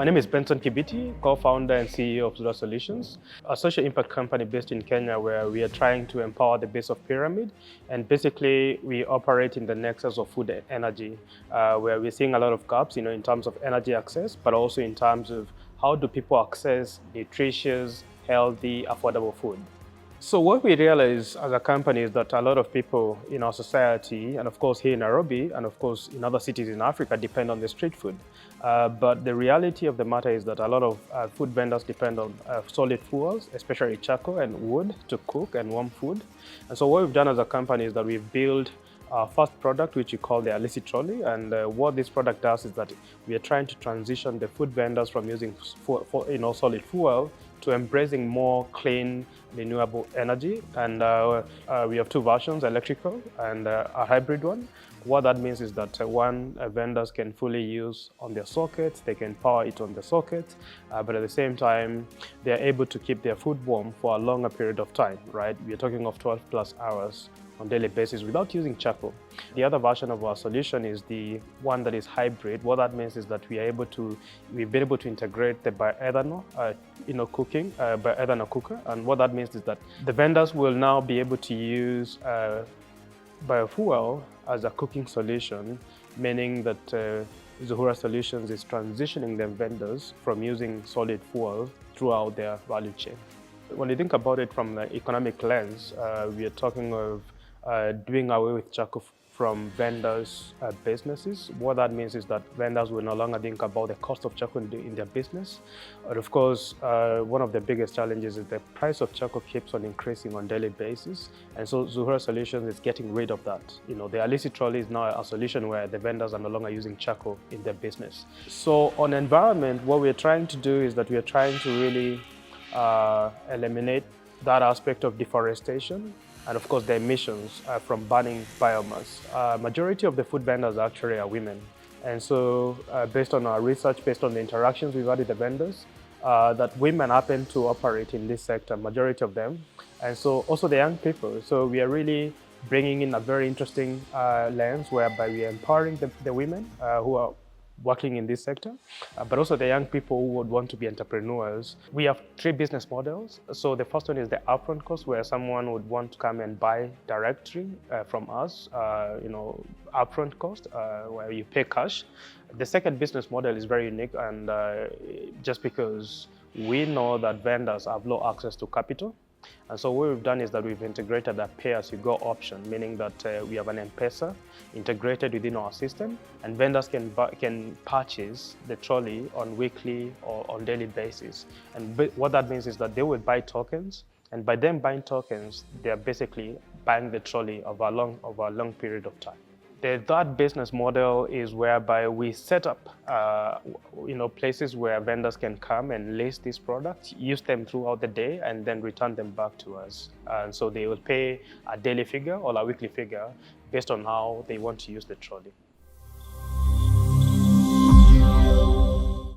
My name is Benson Kibiti, co-founder and CEO of Zura Solutions, a social impact company based in Kenya where we are trying to empower the base of pyramid. And basically, we operate in the nexus of food and energy, where we're seeing a lot of gaps, in terms of energy access, but also in terms of how do people access nutritious, healthy, affordable food. So what we realize as a company is that a lot of people in our society, and of course here in Nairobi, and of course in other cities in Africa, depend on the street food. But the reality of the matter is that a lot of food vendors depend on solid fuels, especially charcoal and wood to cook and warm food. And so what we've done as a company is that we've built our first product, which we call the Halisi Trolley. And what this product does is that we are trying to transition the food vendors from using solid fuel to embracing more clean, renewable energy. And we have two versions, electrical and a hybrid one. What that means is that vendors can fully use on their sockets, they can power it on the sockets, but at the same time, they're able to keep their food warm for a longer period of time, right? We're talking of 12 plus hours on a daily basis without using charcoal. The other version of our solution is the one that is hybrid. What that means is that we've been able to integrate the bioethanol, bioethanol cooker. And what that means is that the vendors will now be able to use biofuel as a cooking solution, meaning that Zuhura Solutions is transitioning the vendors from using solid fuel throughout their value chain. When you think about it from the economic lens, we are talking of doing away with charcoal from vendors' businesses. What that means is that vendors will no longer think about the cost of charcoal in their business. But of course, one of the biggest challenges is the price of charcoal keeps on increasing on a daily basis. And so Zuhura Solutions is getting rid of that. The Halisi Trolley is now a solution where the vendors are no longer using charcoal in their business. So on environment, what we're trying to do is that we are trying to really eliminate that aspect of deforestation and of course the emissions from burning biomass. Majority of the food vendors actually are women. And so based on our research, based on the interactions we've had with the vendors, that women happen to operate in this sector, majority of them. And so also the young people. So we are really bringing in a very interesting lens whereby we are empowering the women who are working in this sector, but also the young people who would want to be entrepreneurs. We have three business models. So the first one is the upfront cost, where someone would want to come and buy directly from us, upfront cost, where you pay cash. The second business model is very unique, and just because we know that vendors have low access to capital. And so what we've done is that we've integrated a pay-as-you-go option, meaning that we have an M-Pesa integrated within our system, and vendors can purchase the trolley on weekly or on daily basis. And what that means is that they will buy tokens, and by them buying tokens, they are basically buying the trolley over a long period of time. The third business model is whereby we set up places where vendors can come and list these products, use them throughout the day, and then return them back to us. And so they will pay a daily figure or a weekly figure based on how they want to use the trolley.